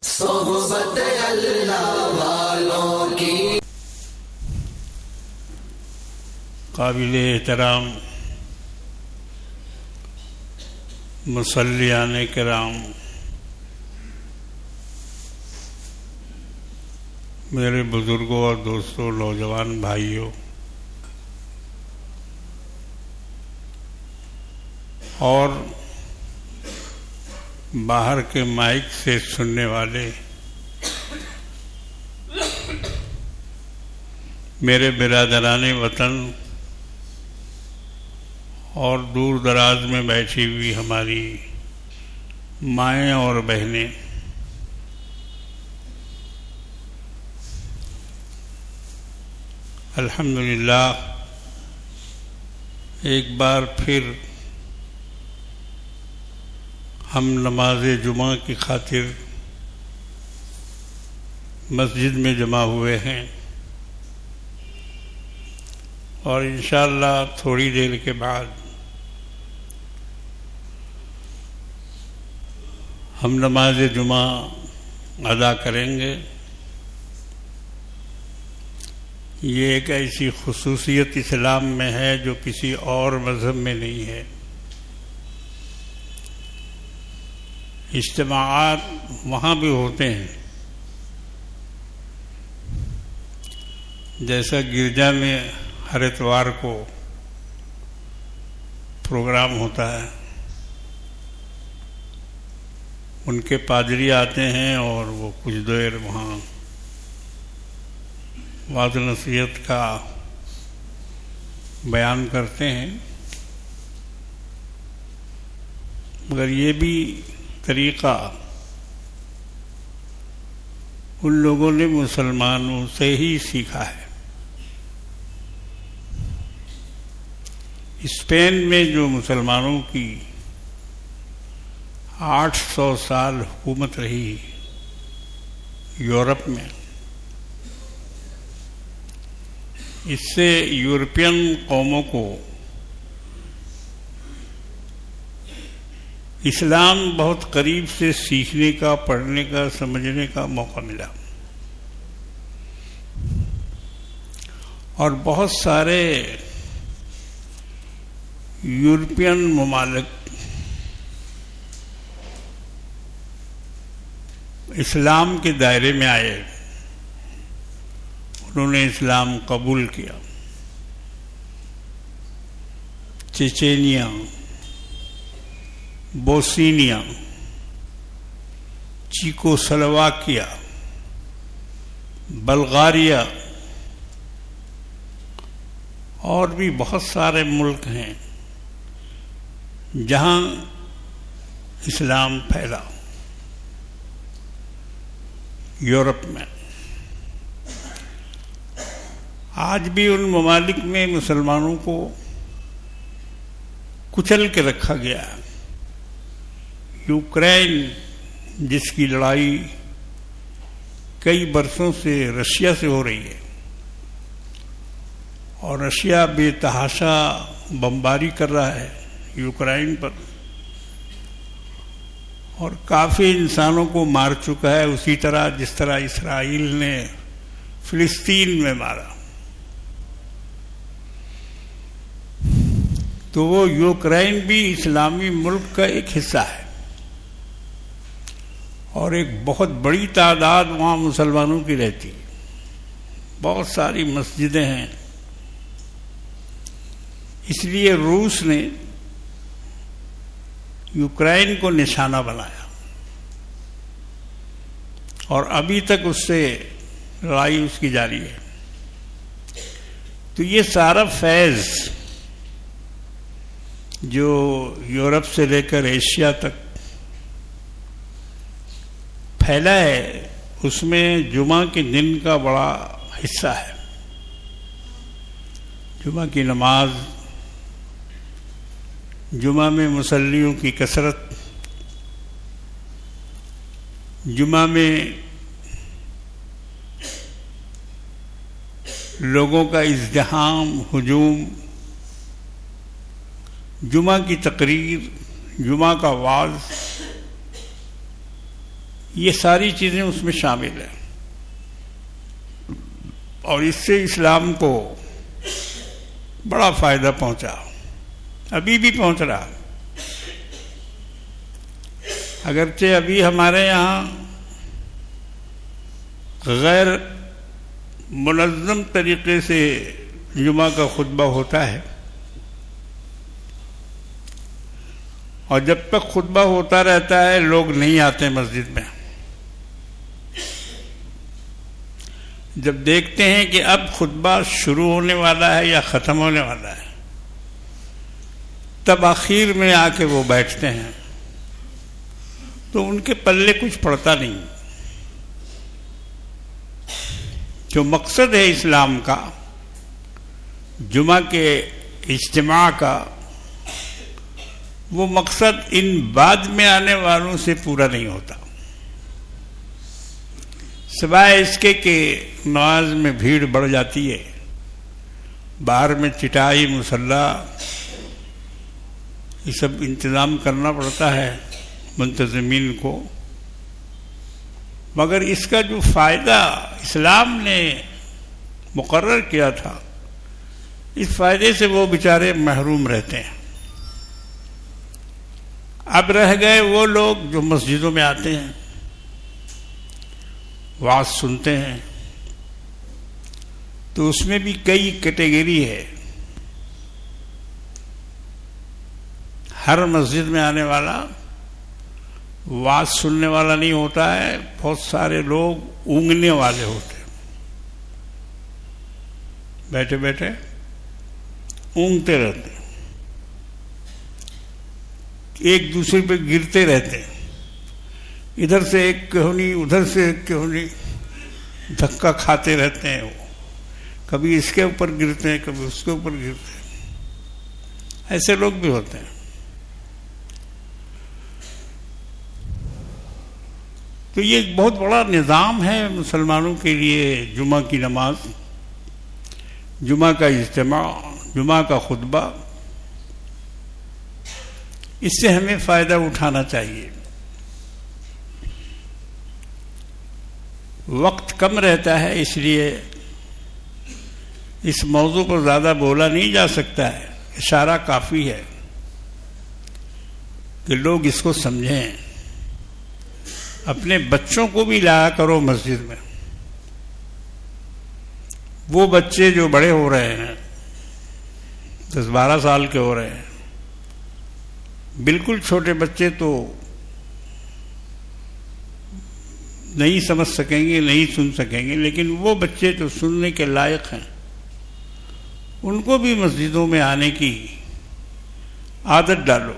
صحبت اللہ والوں کی قابل احترام مصلیان کرام، میرے بزرگوں اور دوستوں، نوجوان بھائیوں اور باہر کے مائک سے سننے والے میرے برادران وطن اور دور دراز میں بیٹھی ہوئی ہماری مائیں اور بہنیں، الحمدللہ ایک بار پھر ہم نماز جمعہ کی خاطر مسجد میں جمع ہوئے ہیں، اور انشاءاللہ تھوڑی دیر کے بعد ہم نماز جمعہ ادا کریں گے۔ یہ ایک ایسی خصوصیت اسلام میں ہے جو کسی اور مذہب میں نہیں ہے۔ اجتماعات وہاں بھی ہوتے ہیں، جیسا گرجا میں ہر اتوار کو پروگرام ہوتا ہے، ان کے پادری آتے ہیں اور وہ کچھ دیر وہاں وعظ نصیحت کا بیان کرتے ہیں، مگر یہ بھی طریقہ ان لوگوں نے مسلمانوں سے ہی سیکھا ہے۔ اسپین میں جو مسلمانوں کی 800 سال حکومت رہی یورپ میں، اس سے یورپین قوموں کو اسلام بہت قریب سے سیکھنے کا، پڑھنے کا، سمجھنے کا موقع ملا، اور بہت سارے یورپین ممالک اسلام کے دائرے میں آئے، انہوں نے اسلام قبول کیا۔ چیچینیا، بوسنیا، چیکوسلواکیا، بلغاریہ اور بھی بہت سارے ملک ہیں جہاں اسلام پھیلا یورپ میں۔ آج بھی ان ممالک میں مسلمانوں کو کچل کے رکھا گیا ہے۔ یوکرین جس کی لڑائی کئی برسوں سے رشیا سے ہو رہی ہے، اور رشیا بے تحاشا بمباری کر رہا ہے یوکرین پر، اور کافی انسانوں کو مار چکا ہے، اسی طرح جس طرح اسرائیل نے فلسطین میں مارا۔ تو وہ یوکرین بھی اسلامی ملک کا ایک حصہ ہے، اور ایک بہت بڑی تعداد وہاں مسلمانوں کی رہتی، بہت ساری مسجدیں ہیں۔ اس لیے روس نے یوکرین کو نشانہ بنایا، اور ابھی تک اس سے لڑائی اس کی جاری ہے۔ تو یہ سارا فیض جو یورپ سے لے کر ایشیا تک پھیلا ہے، اس میں جمعہ کے دن کا بڑا حصہ ہے۔ جمعہ کی نماز، جمعہ میں مصلیوں کی کثرت، جمعہ میں لوگوں کا ازدحام، ہجوم، جمعہ کی تقریر، جمعہ کا وعظ، یہ ساری چیزیں اس میں شامل ہیں، اور اس سے اسلام کو بڑا فائدہ پہنچا، ابھی بھی پہنچ رہا۔ اگرچہ ابھی ہمارے یہاں غیر منظم طریقے سے جمعہ کا خطبہ ہوتا ہے، اور جب تک خطبہ ہوتا رہتا ہے لوگ نہیں آتے مسجد میں۔ جب دیکھتے ہیں کہ اب خطبہ شروع ہونے والا ہے یا ختم ہونے والا ہے، تب آخر میں آ کے وہ بیٹھتے ہیں، تو ان کے پلے کچھ پڑتا نہیں۔ جو مقصد ہے اسلام کا، جمعہ کے اجتماع کا، وہ مقصد ان بعد میں آنے والوں سے پورا نہیں ہوتا، سوائے اس کے کہ نماز میں بھیڑ بڑھ جاتی ہے، باہر میں چٹائی مصلی یہ سب انتظام کرنا پڑتا ہے منتظمین کو، مگر اس کا جو فائدہ اسلام نے مقرر کیا تھا، اس فائدے سے وہ بیچارے محروم رہتے ہیں۔ اب رہ گئے وہ لوگ جو مسجدوں میں آتے ہیں، وعظ سنتے ہیں، تو اس میں بھی کئی کیٹیگری ہے۔ ہر مسجد میں آنے والا وعظ سننے والا نہیں ہوتا ہے، بہت سارے لوگ اونگنے والے ہوتے ہیں، بیٹھے بیٹھے اونگتے رہتے ہیں، ایک دوسرے پہ گرتے رہتے ہیں، ادھر سے ایک کہونی ادھر سے ایک کہونی، دھکا کھاتے رہتے ہیں، وہ کبھی اس کے اوپر گرتے ہیں کبھی اس کے اوپر گرتے ہیں، ایسے لوگ بھی ہوتے ہیں۔ تو یہ ایک بہت بڑا نظام ہے مسلمانوں کے لیے، جمعہ کی نماز، جمعہ کا اجتماع، جمعہ کا خطبہ، اس سے ہمیں فائدہ اٹھانا چاہیے۔ وقت کم رہتا ہے، اس لیے اس موضوع پر زیادہ بولا نہیں جا سکتا ہے، اشارہ کافی ہے کہ لوگ اس کو سمجھیں۔ اپنے بچوں کو بھی لایا کرو مسجد میں، وہ بچے جو بڑے ہو رہے ہیں، 10-12 سال کے ہو رہے ہیں، بالکل چھوٹے بچے تو نہیں سمجھ سکیں گے، نہیں سن سکیں گے، لیکن وہ بچے جو سننے کے لائق ہیں، ان کو بھی مسجدوں میں آنے کی عادت ڈالو،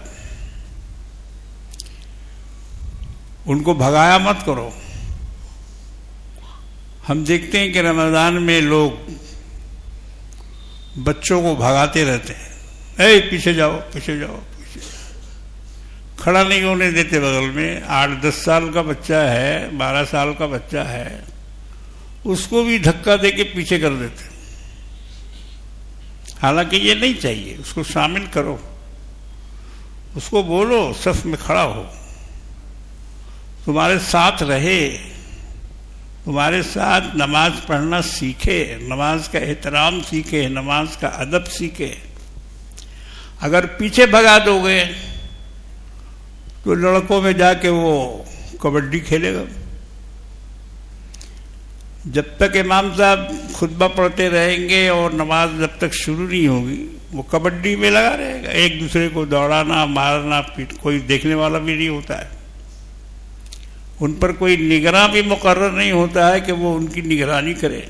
ان کو بھگایا مت کرو۔ ہم دیکھتے ہیں کہ رمضان میں لوگ بچوں کو بھگاتے رہتے ہیں، اے پیچھے جاؤ پیچھے جاؤ، پیچھے کھڑا نہیں ہونے دیتے بغل میں۔ 8-10 سال کا بچہ ہے، 12 سال کا بچہ ہے، اس کو بھی دھکا دے کے پیچھے کر دیتے، حالانکہ یہ نہیں چاہیے۔ اس کو شامل کرو، اس کو بولو صف میں کھڑا ہو، تمہارے ساتھ رہے، تمہارے ساتھ نماز پڑھنا سیکھے، نماز کا احترام سیکھے، نماز کا ادب سیکھے۔ اگر پیچھے بھگا دو گے تو لڑکوں میں جا کے وہ کبڈی کھیلے گا۔ جب تک امام صاحب خطبہ پڑھتے رہیں گے اور نماز جب تک شروع نہیں ہوگی، وہ کبڈی میں لگا رہے گا، ایک دوسرے کو دوڑانا مارنا، کوئی دیکھنے والا بھی نہیں ہوتا ہے، ان پر کوئی نگراں بھی مقرر نہیں ہوتا ہے کہ وہ ان کی نگرانی کرے۔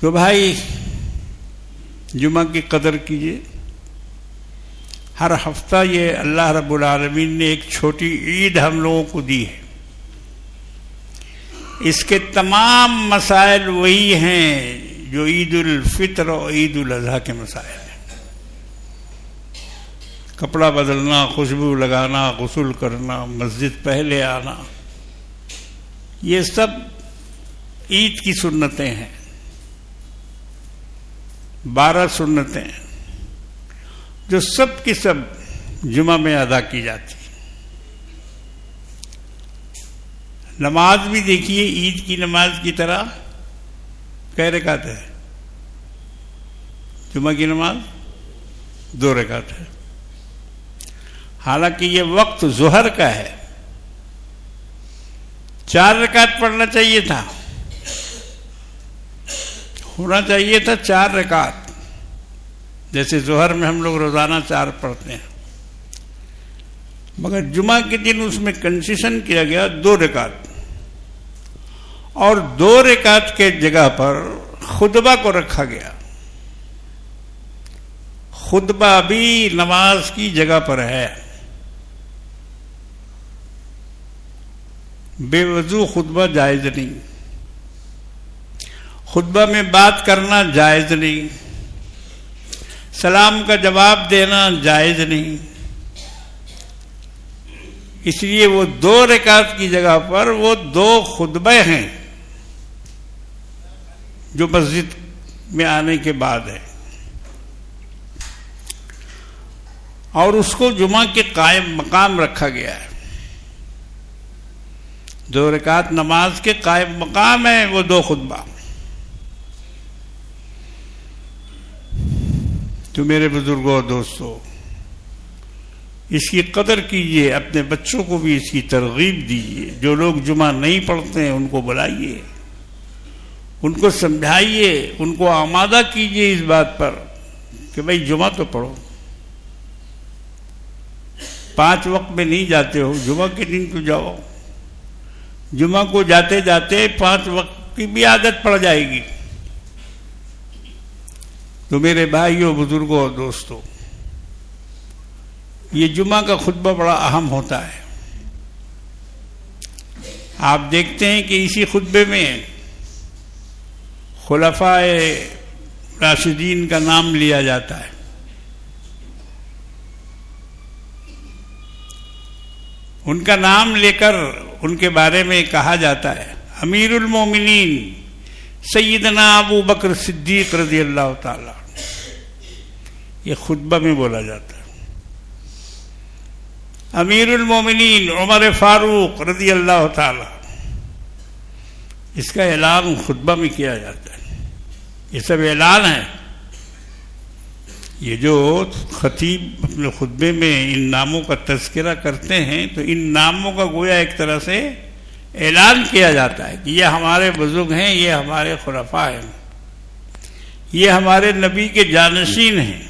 تو بھائی جمعہ کی قدر کیجیے۔ ہر ہفتہ یہ اللہ رب العالمین نے ایک چھوٹی عید ہم لوگوں کو دی ہے، اس کے تمام مسائل وہی ہیں جو عید الفطر اور عید الاضحیٰ کے مسائل ہیں۔ کپڑا بدلنا، خوشبو لگانا، غسل کرنا، مسجد پہلے آنا، یہ سب عید کی سنتیں ہیں، 12 سنتیں جو سب کی سب جمعہ میں ادا کی جاتی ہیں۔ نماز بھی دیکھیے عید کی نماز کی طرح کئی رکعت ہے؟ جمعہ کی نماز 2 رکعت ہے، حالانکہ یہ وقت ظہر کا ہے، 4 رکعت پڑھنا چاہیے تھا، ہونا چاہیے تھا 4 رکعت، جیسے ظہر میں ہم لوگ روزانہ 4 پڑھتے ہیں، مگر جمعہ کے دن اس میں کنسیشن کیا گیا 2 رکعت، اور 2 رکعت کے جگہ پر خطبہ کو رکھا گیا۔ خطبہ بھی نماز کی جگہ پر ہے، بے وضو خطبہ جائز نہیں، خطبہ میں بات کرنا جائز نہیں، سلام کا جواب دینا جائز نہیں، اس لیے وہ 2 رکعت کی جگہ پر وہ 2 خطبے ہیں جو مسجد میں آنے کے بعد ہے، اور اس کو جمعہ کے قائم مقام رکھا گیا ہے۔ 2 رکعت نماز کے قائم مقام ہے وہ 2 خطبہ۔ تو میرے بزرگوں اور دوستوں، اس کی قدر کیجئے، اپنے بچوں کو بھی اس کی ترغیب دیجئے، جو لوگ جمعہ نہیں پڑھتے ہیں ان کو بلائیے، ان کو سمجھائیے، ان کو آمادہ کیجئے اس بات پر کہ بھائی جمعہ تو پڑھو، 5 وقت میں نہیں جاتے ہو، جمعہ کے دن تو جاؤ، جمعہ کو جاتے جاتے 5 وقت کی بھی عادت پڑ جائے گی۔ تو میرے بھائیوں، بزرگوں اور دوستوں، یہ جمعہ کا خطبہ بڑا اہم ہوتا ہے۔ آپ دیکھتے ہیں کہ اسی خطبے میں خلفائے راشدین کا نام لیا جاتا ہے، ان کا نام لے کر ان کے بارے میں کہا جاتا ہے امیر المومنین سیدنا ابو بکر صدیق رضی اللہ تعالی، یہ خطبہ میں بولا جاتا ہے۔ امیر المومنین عمر فاروق رضی اللہ تعالی، اس کا اعلان خطبہ میں کیا جاتا ہے۔ یہ سب اعلان ہے۔ یہ جو خطیب اپنے خطبے میں ان ناموں کا تذکرہ کرتے ہیں تو ان ناموں کا گویا ایک طرح سے اعلان کیا جاتا ہے کہ یہ ہمارے بزرگ ہیں، یہ ہمارے خلفاء ہیں، یہ ہمارے نبی کے جانشین ہیں،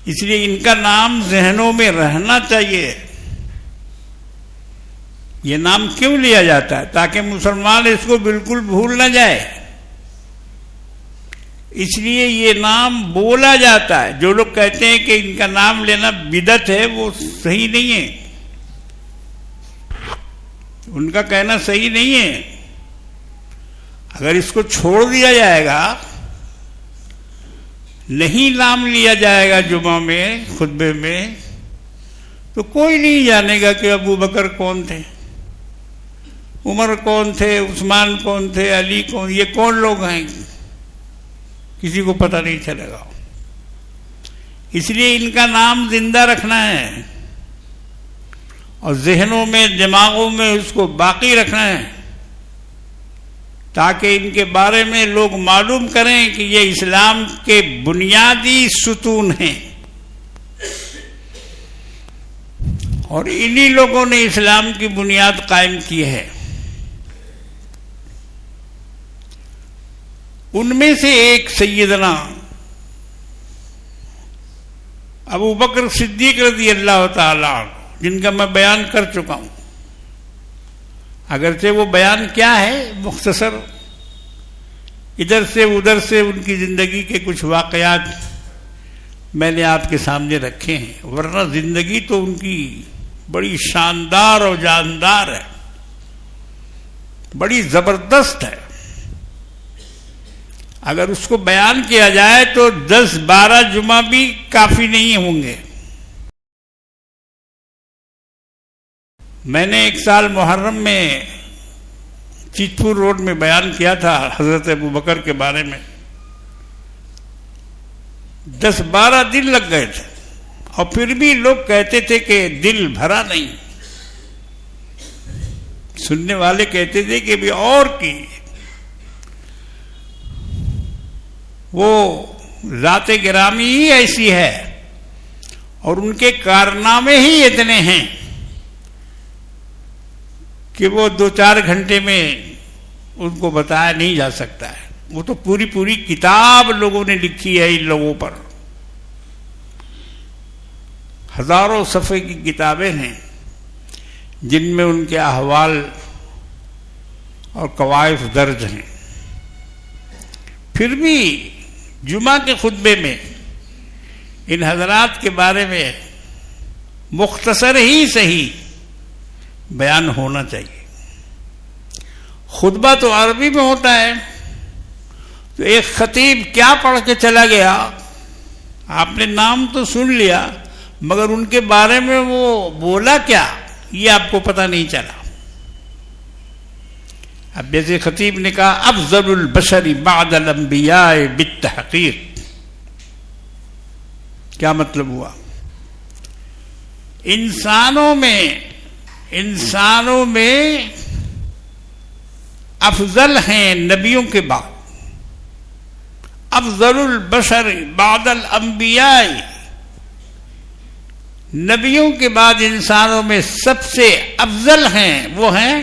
اس لیے ان کا نام ذہنوں میں رہنا چاہیے۔ یہ نام کیوں لیا جاتا ہے؟ تاکہ مسلمان اس کو بالکل بھول نہ جائے، اس لیے یہ نام بولا جاتا ہے۔ جو لوگ کہتے ہیں کہ ان کا نام لینا بدعت ہے، وہ صحیح نہیں ہے، ان کا کہنا صحیح نہیں ہے۔ اگر اس کو چھوڑ دیا جائے گا، نہیں نام لیا جائے گا جمعہ میں خطبے میں، تو کوئی نہیں جانے گا کہ ابو بکر کون تھے، عمر کون تھے، عثمان کون تھے، علی کون، یہ کون لوگ ہیں، کسی کو پتہ نہیں چلے گا۔ اس لیے ان کا نام زندہ رکھنا ہے اور ذہنوں میں، دماغوں میں اس کو باقی رکھنا ہے، تاکہ ان کے بارے میں لوگ معلوم کریں کہ یہ اسلام کے بنیادی ستون ہیں، اور انہی لوگوں نے اسلام کی بنیاد قائم کی ہے۔ ان میں سے ایک سیدنا ابو بکر صدیق رضی اللہ تعالی عنہ، جن کا میں بیان کر چکا ہوں، اگرچہ وہ بیان کیا ہے مختصر، ادھر سے ادھر سے ان کی زندگی کے کچھ واقعات میں نے آپ کے سامنے رکھے ہیں، ورنہ زندگی تو ان کی بڑی شاندار اور جاندار ہے، بڑی زبردست ہے۔ اگر اس کو بیان کیا جائے تو 10-12 جمعہ بھی کافی نہیں ہوں گے۔ میں نے ایک سال محرم میں چیت پور روڈ میں بیان کیا تھا حضرت ابو بکر کے بارے میں، 10-12 دن لگ گئے تھے، اور پھر بھی لوگ کہتے تھے کہ دل بھرا نہیں۔ سننے والے کہتے تھے کہ بھی اور کی وہ ذات گرامی ہی ایسی ہے اور ان کے کارنامے ہی اتنے ہیں کہ وہ 2-4 گھنٹے میں ان کو بتایا نہیں جا سکتا ہے. وہ تو پوری کتاب لوگوں نے لکھی ہے ان لوگوں پر. ہزاروں صفحے کی کتابیں ہیں جن میں ان کے احوال اور کوائف درج ہیں. پھر بھی جمعہ کے خطبے میں ان حضرات کے بارے میں مختصر ہی صحیح بیان ہونا چاہیے. خطبہ تو عربی میں ہوتا ہے، تو ایک خطیب کیا پڑھ کے چلا گیا، آپ نے نام تو سن لیا مگر ان کے بارے میں وہ بولا کیا یہ آپ کو پتہ نہیں چلا. اب جیسے خطیب نے کہا افضل البشر بعد الانبیاء بالتحقیق، کیا مطلب ہوا؟ انسانوں میں افضل ہیں نبیوں کے بعد. افضل البشر بعد الانبیاء، نبیوں کے بعد انسانوں میں سب سے افضل ہیں وہ ہیں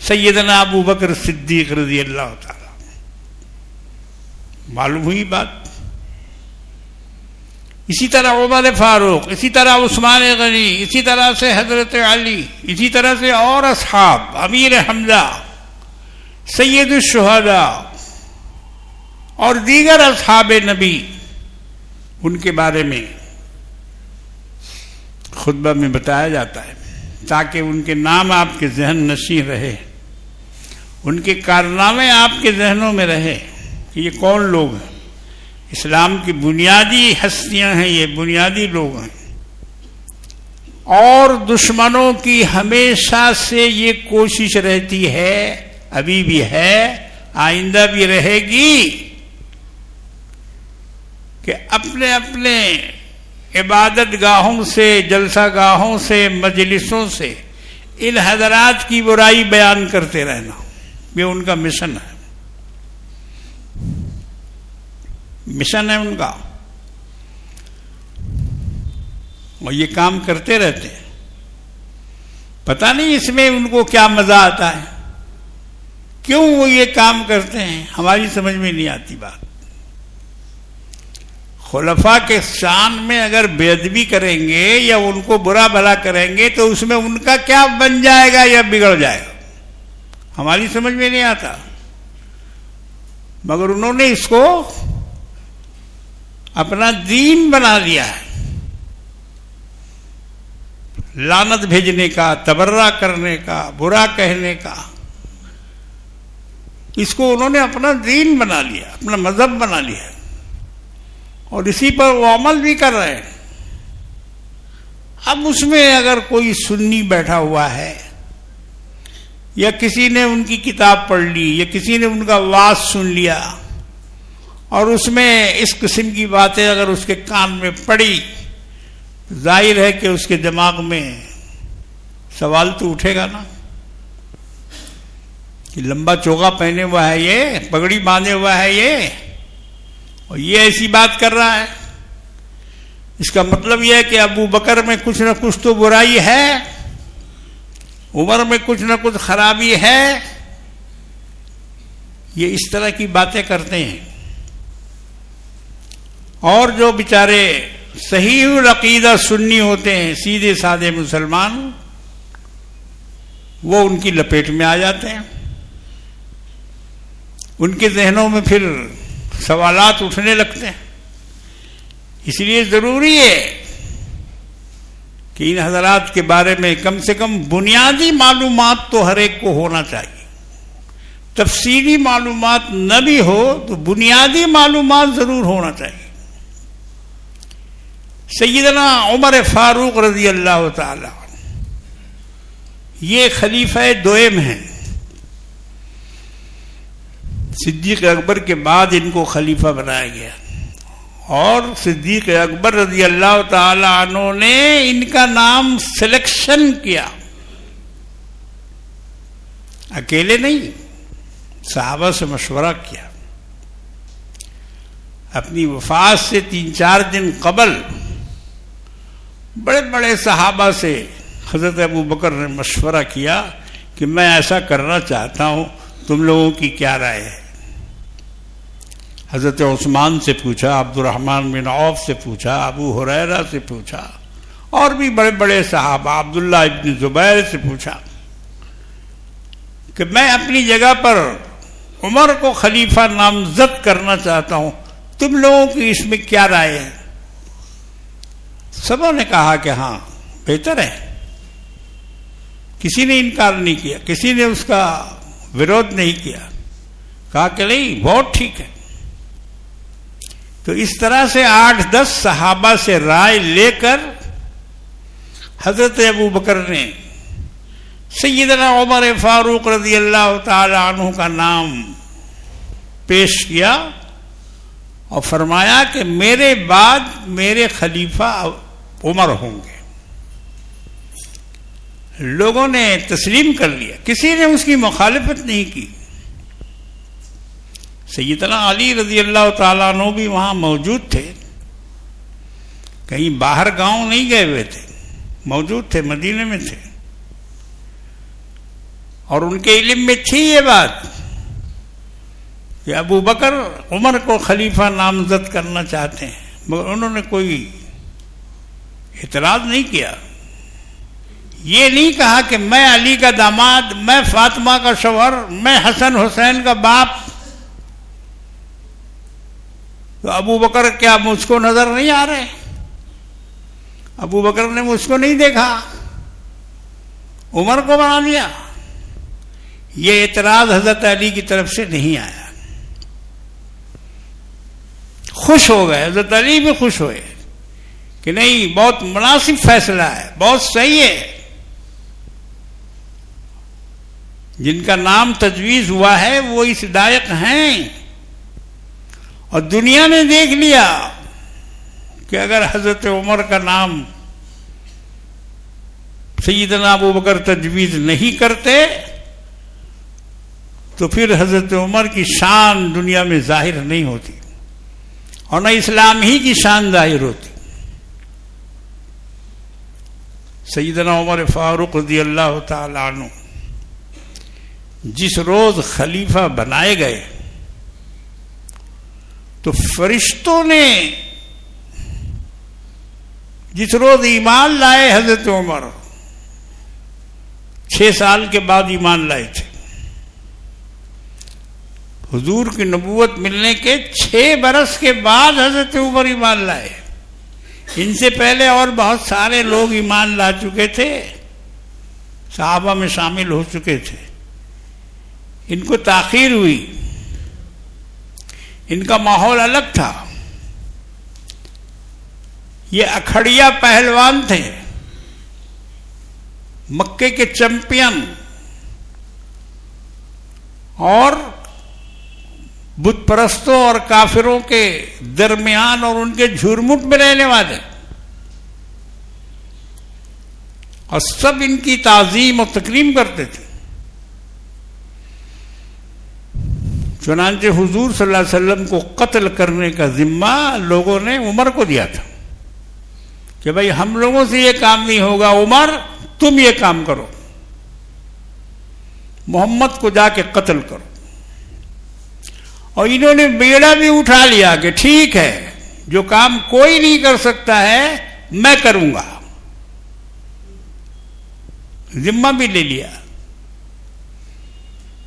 سیدنا ابو بکر صدیق رضی اللہ تعالی. معلوم ہوئی بات. اسی طرح عمر فاروق، اسی طرح عثمان غنی، اسی طرح سے حضرت علی، اسی طرح سے اور اصحاب، امیر حمزہ، سید الشہداء اور دیگر اصحاب نبی، ان کے بارے میں خطبہ میں بتایا جاتا ہے تاکہ ان کے نام آپ کے ذہن نشین رہے، ان کے کارنامے آپ کے ذہنوں میں رہے کہ یہ کون لوگ ہیں. اسلام کی بنیادی ہستیاں ہیں، یہ بنیادی لوگ ہیں. اور دشمنوں کی ہمیشہ سے یہ کوشش رہتی ہے، ابھی بھی ہے، آئندہ بھی رہے گی، کہ اپنے اپنے عبادت گاہوں سے، جلسہ گاہوں سے، مجلسوں سے ان حضرات کی برائی بیان کرتے رہنا. یہ ان کا مشن ہے، مشن ہے ان کا، اور یہ کام کرتے رہتے ہیں. پتہ نہیں اس میں ان کو کیا مزہ آتا ہے، کیوں وہ یہ کام کرتے ہیں، ہماری سمجھ میں نہیں آتی بات. خلفاء کے شان میں اگر بے ادبی کریں گے یا ان کو برا بھلا کریں گے تو اس میں ان کا کیا بن جائے گا یا بگڑ جائے گا، ہماری سمجھ میں نہیں آتا. مگر انہوں نے اس کو اپنا دین بنا لیا ہے، لعنت بھیجنے کا، تبرہ کرنے کا، برا کہنے کا. اس کو انہوں نے اپنا دین بنا لیا، اپنا مذہب بنا لیا، اور اسی پر وہ عمل بھی کر رہے ہیں. اب اس میں اگر کوئی سنی بیٹھا ہوا ہے یا کسی نے ان کی کتاب پڑھ لی یا کسی نے ان کا واعظ سن لیا اور اس میں اس قسم کی باتیں اگر اس کے کان میں پڑی، ظاہر ہے کہ اس کے دماغ میں سوال تو اٹھے گا نا کہ لمبا چوغا پہنے ہوا ہے یہ، پگڑی باندھے ہوا ہے یہ، اور یہ ایسی بات کر رہا ہے. اس کا مطلب یہ ہے کہ ابو بکر میں کچھ نہ کچھ تو برائی ہے، عمر میں کچھ نہ کچھ خرابی ہے. یہ اس طرح کی باتیں کرتے ہیں. اور جو بیچارے صحیح العقیدہ سنی ہوتے ہیں، سیدھے سادے مسلمان، وہ ان کی لپیٹ میں آ جاتے ہیں. ان کے ذہنوں میں پھر سوالات اٹھنے لگتے ہیں. اس لیے ضروری ہے کہ ان حضرات کے بارے میں کم سے کم بنیادی معلومات تو ہر ایک کو ہونا چاہیے. تفصیلی معلومات نہ بھی ہو تو بنیادی معلومات ضرور ہونا چاہیے. سیدنا عمر فاروق رضی اللہ تعالی یہ خلیفہ دوئم ہیں. صدیق اکبر کے بعد ان کو خلیفہ بنایا گیا، اور صدیق اکبر رضی اللہ تعالی عنہ نے ان کا نام سلیکشن کیا. اکیلے نہیں، صحابہ سے مشورہ کیا. اپنی وفات سے 3-4 دن قبل بڑے بڑے صحابہ سے حضرت ابو بکر نے مشورہ کیا کہ میں ایسا کرنا چاہتا ہوں، تم لوگوں کی کیا رائے ہے. حضرت عثمان سے پوچھا، عبد الرحمن بن عوف سے پوچھا، ابو ہریرہ سے پوچھا، اور بھی بڑے بڑے صحابہ، عبداللہ ابن زبیر سے پوچھا کہ میں اپنی جگہ پر عمر کو خلیفہ نامزد کرنا چاہتا ہوں، تم لوگوں کی اس میں کیا رائے ہے؟ سبوں نے کہا کہ ہاں بہتر ہے. کسی نے انکار نہیں کیا، کسی نے اس کا وروධ نہیں کیا، کہا کہ نہیں بہت ٹھیک ہے. تو اس طرح سے 8-10 صحابہ سے رائے لے کر حضرت ابو بکر نے سیدنا عمر فاروق رضی اللہ تعالی عنہ کا نام پیش کیا اور فرمایا کہ میرے بعد میرے خلیفہ عمر ہوں گے. لوگوں نے تسلیم کر لیا، کسی نے اس کی مخالفت نہیں کی. سیدنا علی رضی اللہ تعالیٰ عنہ بھی وہاں موجود تھے، کہیں باہر گاؤں نہیں گئے ہوئے تھے، موجود تھے، مدینے میں تھے. اور ان کے علم میں تھی یہ بات کہ ابو بکر عمر کو خلیفہ نامزد کرنا چاہتے ہیں، مگر انہوں نے کوئی اعتراض نہیں کیا. یہ نہیں کہا کہ میں علی کا داماد، میں فاطمہ کا شوہر، میں حسن حسین کا باپ، تو ابو بکر کیا مجھ کو نظر نہیں آ رہے؟ ابو بکر نے مجھ کو نہیں دیکھا، عمر کو بنا دیا. یہ اعتراض حضرت علی کی طرف سے نہیں آیا. خوش ہو گئے، حضرت علی بھی خوش ہوئے کہ نہیں بہت مناسب فیصلہ ہے، بہت صحیح ہے. جن کا نام تجویز ہوا ہے وہ اس لائق ہیں. اور دنیا نے دیکھ لیا کہ اگر حضرت عمر کا نام سیدنا ابو بکر تجویز نہیں کرتے تو پھر حضرت عمر کی شان دنیا میں ظاہر نہیں ہوتی اور نہ اسلام ہی کی شان ظاہر ہوتی. سیدنا عمر فاروق رضی اللہ تعالی عنہ جس روز خلیفہ بنائے گئے تو فرشتوں نے جس روز ایمان لائے حضرت عمر 6 سال کے بعد ایمان لائے تھے. حضور کی نبوت ملنے کے 6 برس کے بعد حضرت عمر ایمان لائے. ان سے پہلے اور بہت سارے لوگ ایمان لا چکے تھے، صحابہ میں شامل ہو چکے تھے. ان کو تاخیر ہوئی، ان کا ماحول الگ تھا. یہ اکھڑیا پہلوان تھے، مکے کے چیمپئن، اور بت پرستوں اور کافروں کے درمیان اور ان کے جھرمٹ میں رہنے والے، اور سب ان کی تعظیم اور تکریم کرتے تھے. چنانچہ حضور صلی اللہ علیہ وسلم کو قتل کرنے کا ذمہ لوگوں نے عمر کو دیا تھا کہ بھائی ہم لوگوں سے یہ کام نہیں ہوگا، عمر تم یہ کام کرو، محمد کو جا کے قتل کرو. اور انہوں نے بیڑا بھی اٹھا لیا کہ ٹھیک ہے، جو کام کوئی نہیں کر سکتا ہے میں کروں گا، ذمہ بھی لے لیا.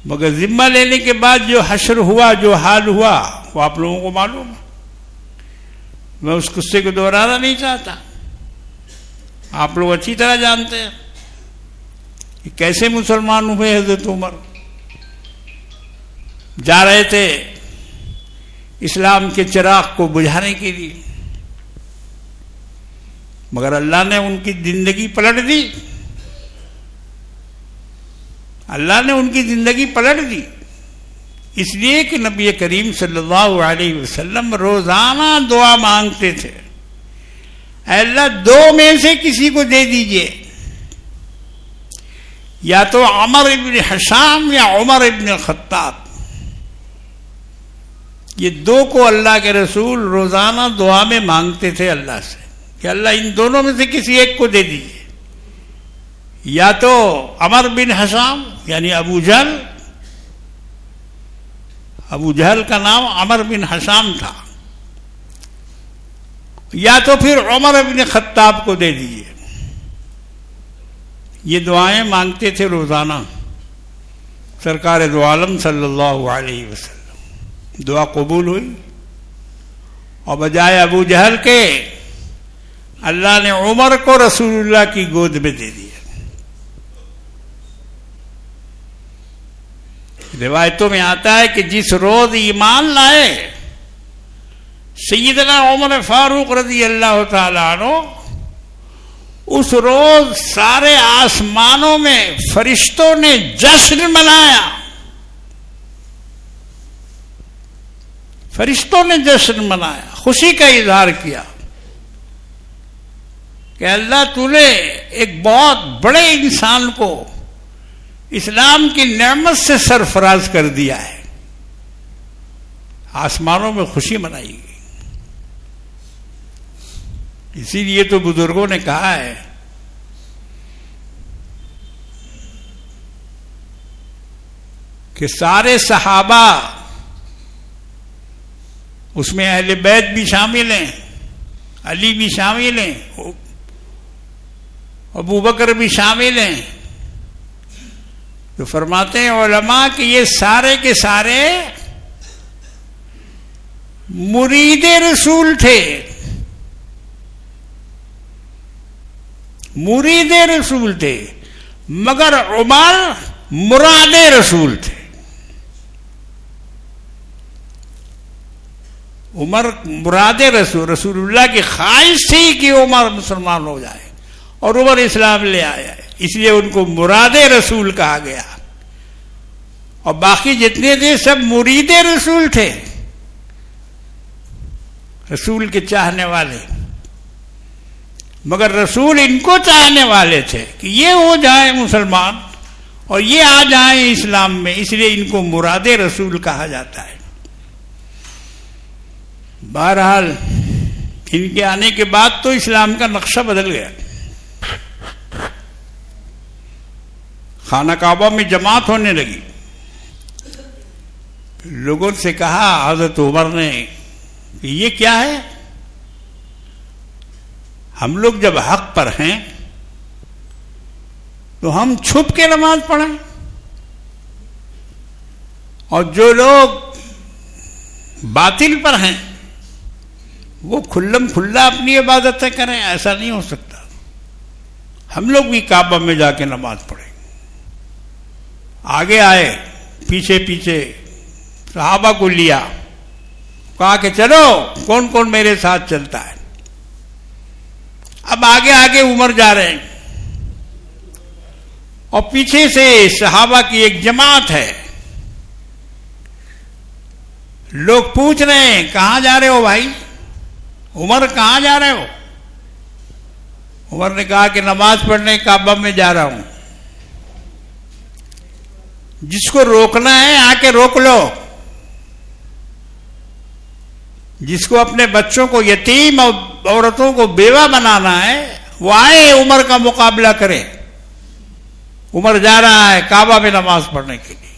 مگر ذمہ لینے کے بعد جو حشر ہوا، جو حال ہوا، وہ آپ لوگوں کو معلوم ہے. میں اس قصے کو دہرانا نہیں چاہتا، آپ لوگ اچھی طرح جانتے ہیں کہ کیسے مسلمان ہوئے. حضرت عمر جا رہے تھے اسلام کے چراغ کو بجھانے کے لیے، مگر اللہ نے ان کی زندگی پلٹ دی. اللہ نے ان کی زندگی پلٹ دی اس لیے کہ نبی کریم صلی اللہ علیہ وسلم روزانہ دعا مانگتے تھے، اے اللہ 2 میں سے کسی کو دے دیجئے، یا تو عمر ابن حشام یا عمر ابن الخطاب، یہ دو کو اللہ کے رسول روزانہ دعا میں مانگتے تھے اللہ سے کہ اللہ ان دونوں میں سے کسی ایک کو دے دیجیے، یا تو عمر بن حشام یعنی ابو جہل کا نام عمر بن حشام تھا، یا تو پھر عمر ابن خطاب کو دے دیجیے۔ یہ دعائیں مانگتے تھے روزانہ سرکار دو عالم صلی اللہ علیہ وسلم۔ دعا قبول ہوئی اور بجائے ابو جہل کے اللہ نے عمر کو رسول اللہ کی گود میں دے دیا۔ روایتوں میں آتا ہے کہ جس روز ایمان لائے سیدنا عمر فاروق رضی اللہ تعالی عنہ، اس روز سارے آسمانوں میں فرشتوں نے جشن منایا، فرشتوں نے جشن منایا، خوشی کا اظہار کیا کہ اللہ تو نے ایک بہت بڑے انسان کو اسلام کی نعمت سے سرفراز کر دیا ہے۔ آسمانوں میں خوشی منائی گئی۔ اسی لیے تو بزرگوں نے کہا ہے کہ سارے صحابہ، اس میں اہل بیت بھی شامل ہیں، علی بھی شامل ہیں، ابو بکر بھی شامل ہیں، تو فرماتے ہیں علماء کہ یہ سارے کے سارے مرید رسول تھے، مرید رسول تھے، مگر عمر مراد رسول تھے۔ عمر مراد رسول اللہ کی خواہش تھی کہ عمر مسلمان ہو جائے اور عمر اسلام لے آیا ہے، اس لیے ان کو مراد رسول کہا گیا، اور باقی جتنے تھے سب مرید رسول تھے، رسول کے چاہنے والے، مگر رسول ان کو چاہنے والے تھے کہ یہ ہو جائیں مسلمان اور یہ آ جائیں اسلام میں، اس لیے ان کو مراد رسول کہا جاتا ہے۔ بہرحال ان کے آنے کے بعد تو اسلام کا نقشہ بدل گیا۔ خانہ کعبہ میں جماعت ہونے لگی، لوگوں سے کہا حضرت عمر نے کہ یہ کیا ہے؟ ہم لوگ جب حق پر ہیں تو ہم چھپ کے نماز پڑھیں، اور جو لوگ باطل پر ہیں وہ کھلم کھلا اپنی عبادتیں کریں، ایسا نہیں ہو سکتا۔ ہم لوگ بھی کعبہ میں جا کے نماز پڑھیں۔ آگے آئے، پیچھے پیچھے صحابہ کو لیا، کہا کہ چلو کون کون میرے ساتھ چلتا ہے۔ اب آگے آگے عمر جا رہے ہیں اور پیچھے سے صحابہ کی ایک جماعت ہے، لوگ پوچھ رہے ہیں کہاں جا رہے ہو بھائی؟ عمر کہاں جا رہے ہو؟ عمر نے کہا کہ نماز پڑھنے کعبہ میں جا رہا ہوں۔ جس کو روکنا ہے آ کے روک لو، جس کو اپنے بچوں کو یتیم اور عورتوں کو بیوہ بنانا ہے وہ آئے عمر کا مقابلہ کرے۔ عمر جا رہا ہے کعبہ میں نماز پڑھنے کے لیے۔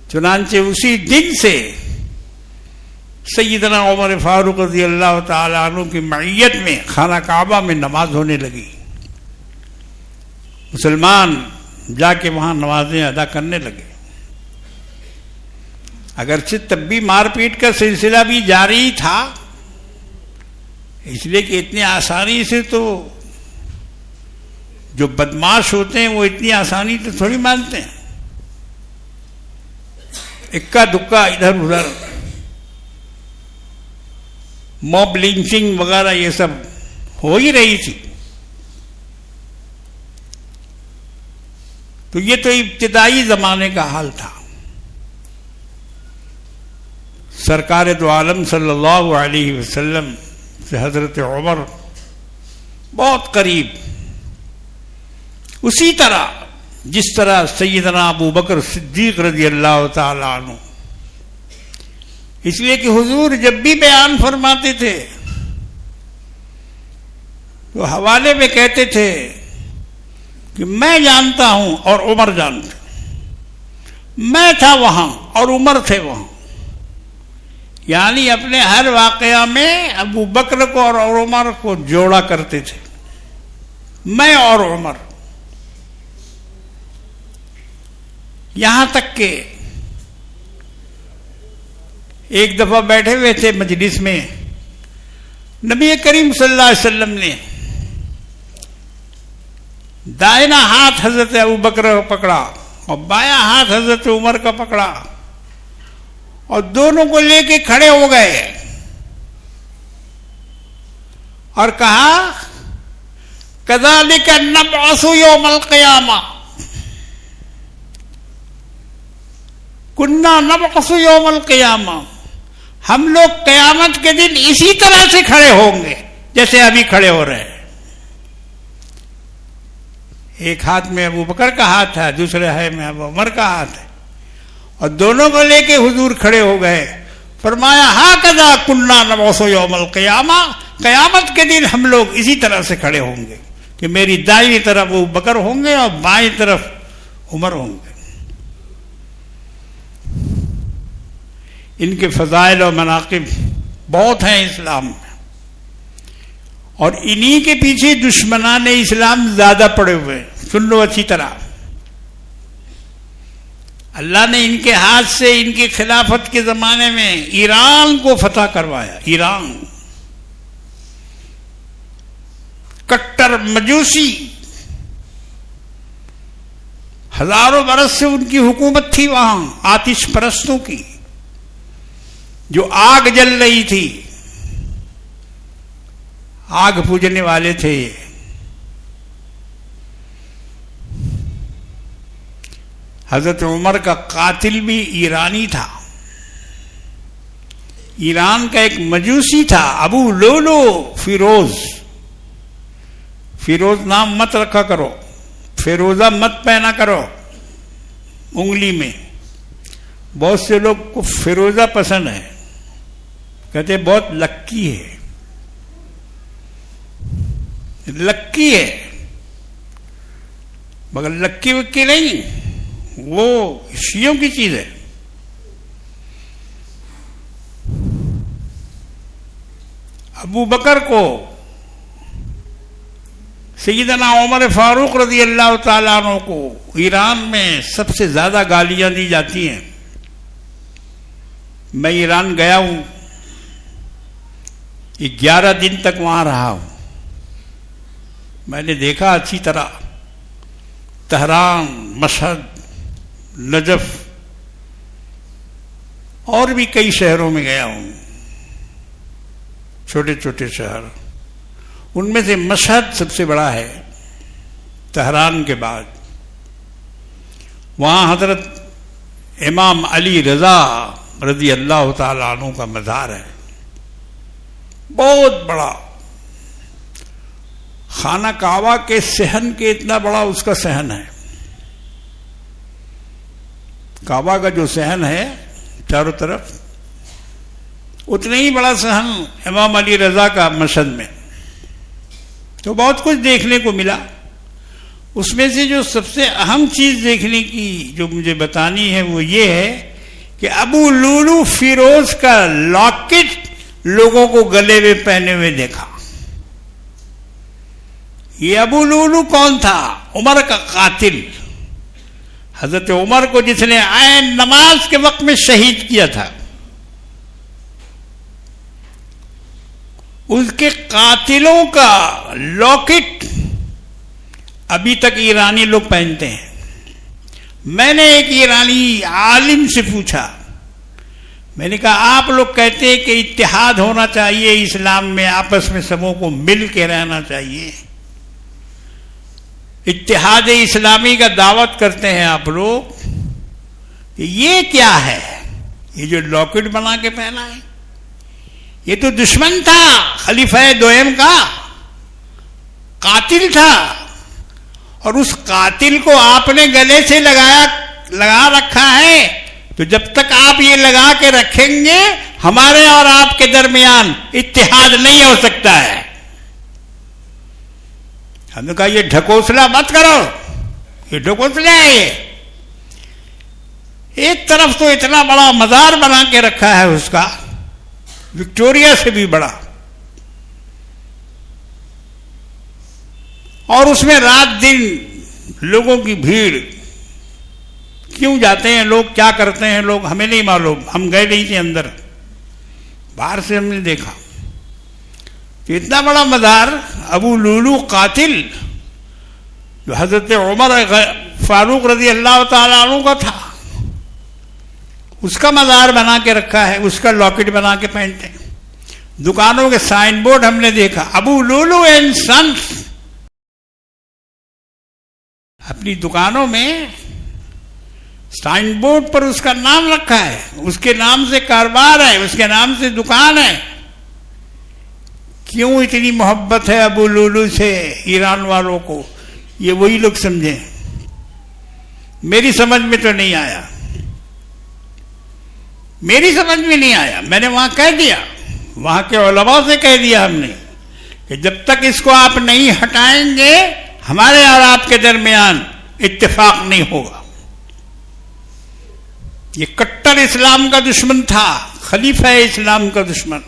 چنانچہ اسی دن سے سیدنا عمر فاروق رضی اللہ تعالی عنہ کی معیت میں خانہ کعبہ میں نماز ہونے لگی۔ مسلمان جا کے وہاں نمازیں ادا کرنے لگے۔ اگرچہ تب بھی مار پیٹ کا سلسلہ بھی جاری تھا، اس لیے کہ اتنی آسانی سے تو جو بدماش ہوتے ہیں وہ اتنی آسانی تو تھوڑی مانتے ہیں، اکا دکا ادھر ادھر موب لنچنگ وغیرہ یہ سب ہو ہی رہی تھی۔ تو یہ تو ابتدائی زمانے کا حال تھا۔ سرکار دو عالم صلی اللہ علیہ وسلم سے حضرت عمر بہت قریب، اسی طرح جس طرح سیدنا ابو بکر صدیق رضی اللہ تعالیٰ عنہ، اس لیے کہ حضور جب بھی بیان فرماتے تھے تو حوالے میں کہتے تھے کہ میں جانتا ہوں اور عمر جانتا، میں تھا وہاں اور عمر تھے وہاں، یعنی اپنے ہر واقعہ میں ابو بکر کو اور عمر کو جوڑا کرتے تھے، میں اور عمر. یہاں تک کہ ایک دفعہ بیٹھے ہوئے تھے مجلس میں، نبی کریم صلی اللہ علیہ وسلم نے دائنا ہاتھ حضرت ابو بکر کا پکڑا اور بایاں ہاتھ حضرت عمر کا پکڑا اور دونوں کو لے کے کھڑے ہو گئے اور کہا کذالک نبعث یوم القیامہ، کننا نبعث یوم القیامہ، ہم لوگ قیامت کے دن اسی طرح سے کھڑے ہوں گے جیسے ابھی کھڑے ہو رہے ہیں. ایک ہاتھ میں ابو بکر کا ہاتھ ہے، دوسرے ہاتھ میں ابو عمر کا ہاتھ ہے، اور دونوں کو لے کے حضور کھڑے ہو گئے. فرمایا ھاکذا کننا نبعث یوم القیامہ، قیامت کے دن ہم لوگ اسی طرح سے کھڑے ہوں گے کہ میری دائیں طرف ابو بکر ہوں گے اور بائیں طرف عمر ہوں گے. ان کے فضائل و مناقب بہت ہیں اسلام میں، اور انہی کے پیچھے دشمنان اسلام زیادہ پڑے ہوئے ہیں. سن لو اچھی طرح، اللہ نے ان کے ہاتھ سے ان کی خلافت کے زمانے میں ایران کو فتح کروایا. ایران کٹر مجوسی، ہزاروں برس سے ان کی حکومت تھی وہاں، آتش پرستوں کی، جو آگ جل رہی تھی، آگ پوجنے والے تھے یہ. حضرت عمر کا قاتل بھی ایرانی تھا، ایران کا ایک مجوسی تھا، ابو لولو فیروز. فیروز نام مت رکھا کرو، فیروزہ مت پہنا کرو انگلی میں. بہت سے لوگ کو فیروزہ پسند ہے، کہتے بہت لکی ہے، لکی ہے، مگر لکی وکی نہیں، وہ شیعوں کی چیز ہے. ابو بکر کو سیدنا عمر فاروق رضی اللہ تعالیٰ عنہ کو ایران میں سب سے زیادہ گالیاں دی جاتی ہیں. میں ایران گیا ہوں، 11 دن تک وہاں رہا ہوں. میں نے دیکھا اچھی طرح تہران، مشہد، نجف اور بھی کئی شہروں میں گیا ہوں، چھوٹے چھوٹے شہر. ان میں سے مشہد سب سے بڑا ہے تہران کے بعد. وہاں حضرت امام علی رضا رضی اللہ تعالیٰ عنہ کا مزار ہے، بہت بڑا. خانہ کعبہ کے صحن کے اتنا بڑا اس کا صحن ہے. کعبہ کا جو صحن ہے چاروں طرف، اتنا ہی بڑا صحن امام علی رضا کا مشہد میں. تو بہت کچھ دیکھنے کو ملا. اس میں سے جو سب سے اہم چیز دیکھنے کی جو مجھے بتانی ہے وہ یہ ہے کہ ابو لولو فیروز کا لاکٹ لوگوں کو گلے میں پہنے ہوئے دیکھا. یہ ابو لولو کون تھا؟ عمر کا قاتل، حضرت عمر کو جس نے عین نماز کے وقت میں شہید کیا تھا. اس کے قاتلوں کا لاکٹ ابھی تک ایرانی لوگ پہنتے ہیں. میں نے ایک ایرانی عالم سے پوچھا، میں نے کہا آپ لوگ کہتے ہیں کہ اتحاد ہونا چاہیے اسلام میں، آپس میں سبوں کو مل کے رہنا چاہیے، اتحاد اسلامی کا دعوت کرتے ہیں آپ لوگ، یہ کیا ہے؟ یہ جو لاکٹ بنا کے پہنا ہے، یہ تو دشمن تھا خلیفہ دوئم کا، قاتل تھا، اور اس قاتل کو آپ نے گلے سے لگا رکھا ہے، تو جب تک آپ یہ لگا کے رکھیں گے ہمارے اور آپ کے درمیان اتحاد نہیں ہو سکتا ہے۔ ہم نے کہا یہ ڈھکوسلا مت کرو، یہ ڈھکوسلا ہے۔ یہ ایک طرف تو اتنا بڑا مزار بنا کے رکھا ہے اس کا، وکٹوریا سے بھی بڑا، اور اس میں رات دن لوگوں کی بھیڑ۔ کیوں جاتے ہیں لوگ، کیا کرتے ہیں لوگ، ہمیں نہیں معلوم، ہم گئے نہیں تھے اندر، باہر سے ہم نے دیکھا کہ اتنا بڑا مزار ابو لولو قاتل جو حضرت عمر فاروق رضی اللہ تعالیٰ عنہ کا تھا، اس کا مزار بنا کے رکھا ہے، اس کا لاکٹ بنا کے پہنتے ہیں۔ دکانوں کے سائن بورڈ ہم نے دیکھا، ابو لولو اینڈ سنس، اپنی دکانوں میں سائن بورڈ پر اس کا نام رکھا ہے، اس کے نام سے کاروبار ہے، اس کے نام سے دکان ہے۔ کیوں اتنی محبت ہے ابو لولو سے ایران والوں کو، یہ وہی لوگ سمجھیں، میری سمجھ میں تو نہیں آیا، میری سمجھ میں نہیں آیا۔ میں نے وہاں کہہ دیا، وہاں کے علماء سے کہہ دیا ہم نے کہ جب تک اس کو آپ نہیں ہٹائیں گے ہمارے اور آپ کے درمیان اتفاق نہیں ہوگا۔ یہ کٹر اسلام کا دشمن تھا، خلیفہ اسلام کا دشمن،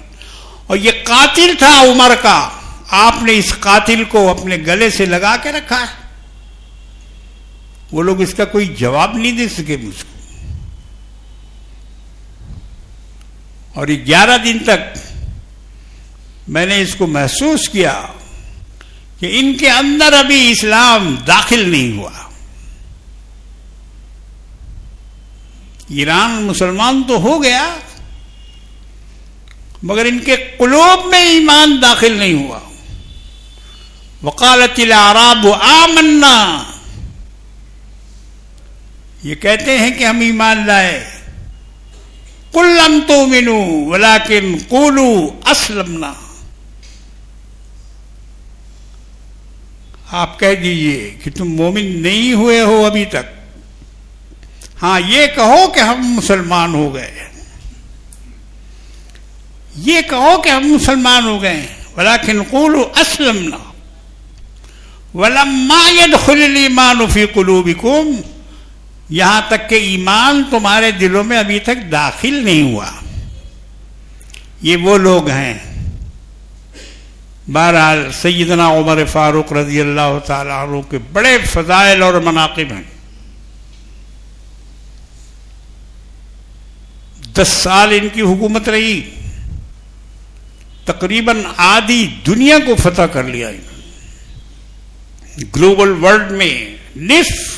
اور یہ قاتل تھا عمر کا۔ آپ نے اس قاتل کو اپنے گلے سے لگا کے رکھا ہے۔ وہ لوگ اس کا کوئی جواب نہیں دے سکے مجھ کو، اور 11 دن تک میں نے اس کو محسوس کیا کہ ان کے اندر ابھی اسلام داخل نہیں ہوا۔ ایران مسلمان تو ہو گیا مگر ان کے قلوب میں ایمان داخل نہیں ہوا۔ وقالت الاعراب آمنا، یہ کہتے ہیں کہ ہم ایمان لائے۔ قل لم تؤمنوا ولكن قولوا اسلمنا، آپ کہہ دیجئے کہ تم مومن نہیں ہوئے ہو ابھی تک، ہاں یہ کہو کہ ہم مسلمان ہو گئے، یہ کہو کہ ہم مسلمان ہو گئے۔ ولكن قولوا اسلمنا ولما يدخل الايمان في قلوبكم، یہاں تک کہ ایمان تمہارے دلوں میں ابھی تک داخل نہیں ہوا۔ یہ وہ لوگ ہیں۔ بہرحال سیدنا عمر فاروق رضی اللہ تعالیٰ عنہ کے بڑے فضائل اور مناقب ہیں۔ 10 سال ان کی حکومت رہی، تقریباً آدھی دنیا کو فتح کر لیا انہوں نے۔ گلوبل ورلڈ میں نصف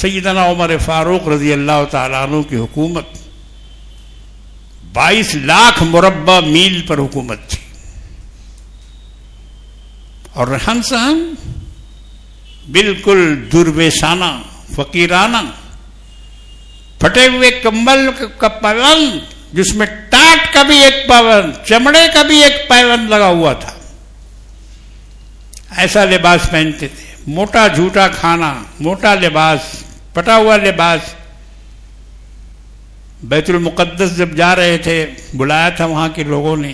سیدنا عمر فاروق رضی اللہ تعالیٰ عنہ کی حکومت، 22 لاکھ مربع میل پر حکومت تھی، اور رہن سہن بالکل درویشانہ، فقیرانہ، پھٹے ہوئے کمبل کا پیوند جس میں ٹاٹ کا بھی ایک پیوند، چمڑے کا بھی ایک پیوند لگا ہوا تھا، ایسا لباس پہنتے تھے۔ موٹا جھوٹا کھانا، موٹا لباس، پٹا ہوا لباس۔ بیت المقدس جب جا رہے تھے، بلایا تھا وہاں کے لوگوں نے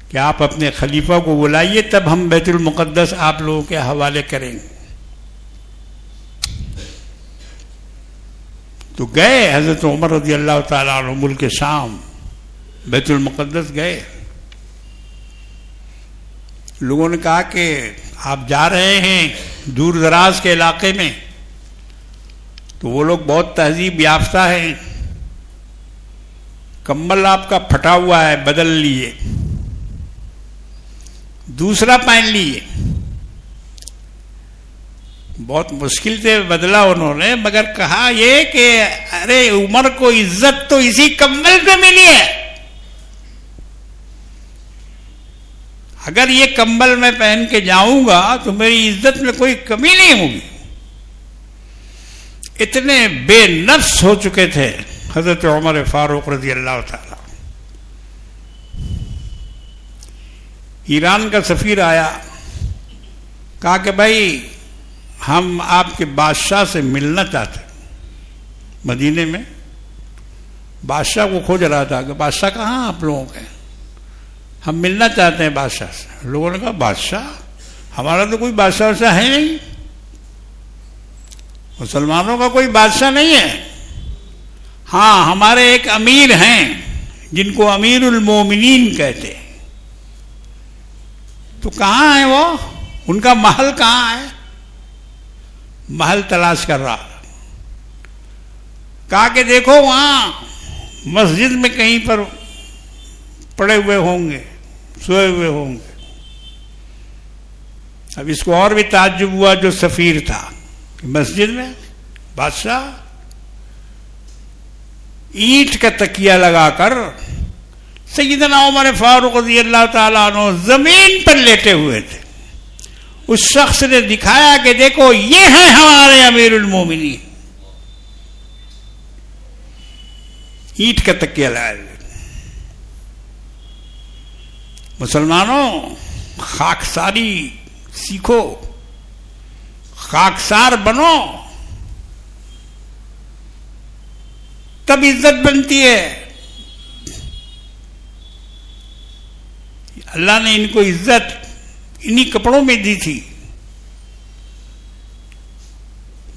کہ آپ اپنے خلیفہ کو بلائیے، تب ہم بیت المقدس آپ لوگوں کے حوالے کریں گے۔ تو گئے حضرت عمر رضی اللہ تعالیٰ عنہ ملک شام، بیت المقدس گئے۔ لوگوں نے کہا کہ آپ جا رہے ہیں دور دراز کے علاقے میں، تو وہ لوگ بہت تہذیب یافتہ ہیں، کمبل آپ کا پھٹا ہوا ہے، بدل لیے، دوسرا پہن لیے۔ بہت مشکل سے بدلا انہوں نے، مگر کہا یہ کہ ارے عمر کو عزت تو اسی کمبل پہ ملی ہے، اگر یہ کمبل میں پہن کے جاؤں گا تو میری عزت میں کوئی کمی نہیں ہوگی۔ اتنے بے نفس ہو چکے تھے حضرت عمر فاروق رضی اللہ تعالی۔ ایران کا سفیر آیا، کہا کہ بھائی ہم آپ کے بادشاہ سے ملنا چاہتے ہیں. مدینے میں بادشاہ کو کھوج رہا تھا کہ بادشاہ کہاں آپ لوگوں کے, ہم ملنا چاہتے ہیں بادشاہ سے. لوگوں نے کہا بادشاہ, ہمارا تو کوئی بادشاہ ویسا ہے نہیں, مسلمانوں کا کوئی بادشاہ نہیں ہے. ہاں ہمارے ایک امیر ہیں جن کو امیر المومنین کہتے ہیں. تو کہاں ہے وہ, ان کا محل کہاں ہے؟ محل تلاش کر رہا. کہا کہ دیکھو وہاں مسجد میں کہیں پر پڑے ہوئے ہوں گے, سوئے ہوئے ہوں گے. اب اس کو اور بھی تعجب ہوا جو سفیر تھا کہ مسجد میں بادشاہ اینٹ کا تکیہ لگا کر سیدنا عمر فاروق رضی اللہ تعالیٰ عنہ زمین پر لیٹے ہوئے تھے. اس شخص نے دکھایا کہ دیکھو یہ ہیں ہمارے امیر المومنین, اینٹ کا تکیہ لگائے ہوئے. مسلمانوں خاکساری سیکھو, خاکسار بنو, تب عزت بنتی ہے. اللہ نے ان کو عزت انہی کپڑوں میں دی تھی.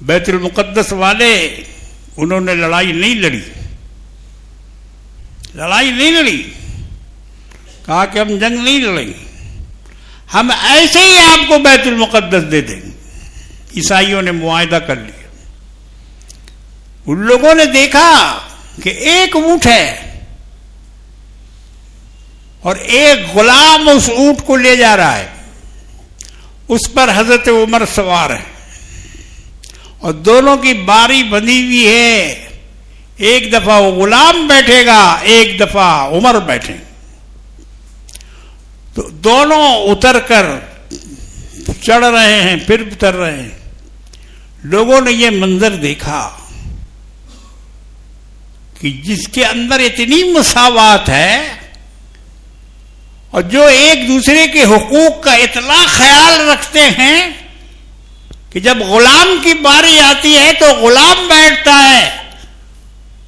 بیت المقدس والے انہوں نے لڑائی نہیں لڑی, لڑائی نہیں لڑی. کہا کہ ہم جنگ نہیں لڑیں, ہم ایسے ہی آپ کو بیت المقدس دے دیں گے. عیسائیوں نے معاہدہ کر لیا. ان لوگوں نے دیکھا کہ ایک اونٹ ہے اور ایک غلام اس اونٹ کو لے جا رہا ہے, اس پر حضرت عمر سوار ہے اور دونوں کی باری بندھی ہوئی ہے. ایک دفعہ وہ غلام بیٹھے گا, ایک دفعہ عمر بیٹھے. تو دونوں اتر کر چڑھ رہے ہیں, پھر اتر رہے ہیں. لوگوں نے یہ منظر دیکھا کہ جس کے اندر اتنی مساوات ہے اور جو ایک دوسرے کے حقوق کا اتنا خیال رکھتے ہیں کہ جب غلام کی باری آتی ہے تو غلام بیٹھتا ہے,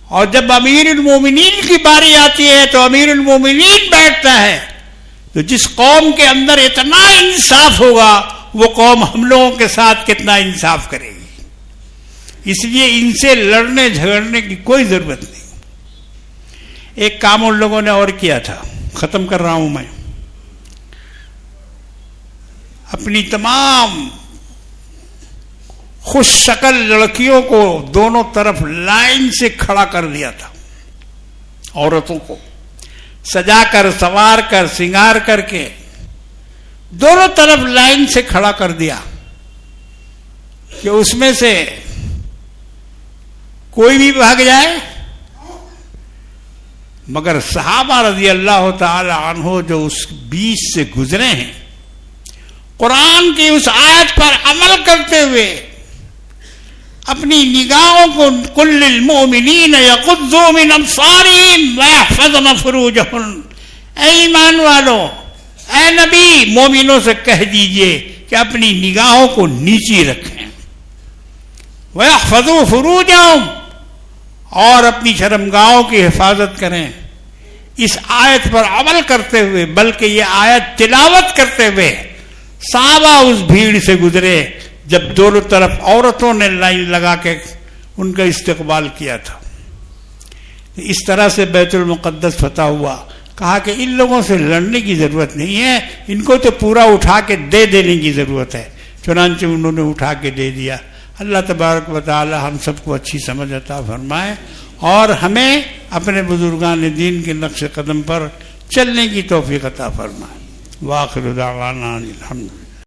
اور جب امیر المومنین کی باری آتی ہے تو امیر المومنین بیٹھتا ہے. تو جس قوم کے اندر اتنا انصاف ہوگا وہ قوم ہم لوگوں کے ساتھ کتنا انصاف کرے گی. اس لیے ان سے لڑنے جھگڑنے کی کوئی ضرورت نہیں. ایک کام ان لوگوں نے اور کیا تھا, ختم کر رہا ہوں میں. اپنی تمام خوش شکل لڑکیوں کو دونوں طرف لائن سے کھڑا کر دیا تھا. عورتوں کو سجا کر, سوار کر, سنگار کر کے دونوں طرف لائن سے کھڑا کر دیا کہ اس میں سے کوئی بھی بھاگ جائے. مگر صحابہ رضی اللہ تعالی عنہ جو اس بیچ سے گزرے ہیں, قرآن کی اس آیت پر عمل کرتے ہوئے اپنی نگاہوں کو قل للمؤمنین یغضوا من ابصارہم ویحفظن فروجہن, اے ایمان والو, اے نبی مومنوں سے کہہ دیجئے کہ اپنی نگاہوں کو نیچی رکھیں. ویحفظوا فروجہم, اور اپنی شرمگاہوں کی حفاظت کریں. اس آیت پر عمل کرتے ہوئے, بلکہ یہ آیت تلاوت کرتے ہوئے صحابہ اس بھیڑ سے گزرے جب دونوں طرف عورتوں نے لائن لگا کے ان کا استقبال کیا تھا. اس طرح سے بیت المقدس فتح ہوا. کہا کہ ان لوگوں سے لڑنے کی ضرورت نہیں ہے, ان کو تو پورا اٹھا کے دے دینے کی ضرورت ہے. چنانچہ انہوں نے اٹھا کے دے دیا. اللہ تبارک و تعالی ہم سب کو اچھی سمجھ عطا فرمائے اور ہمیں اپنے بزرگان دین کے نقش قدم پر چلنے کی توفیق عطا فرمائے. وآخر دعوانا الحمد.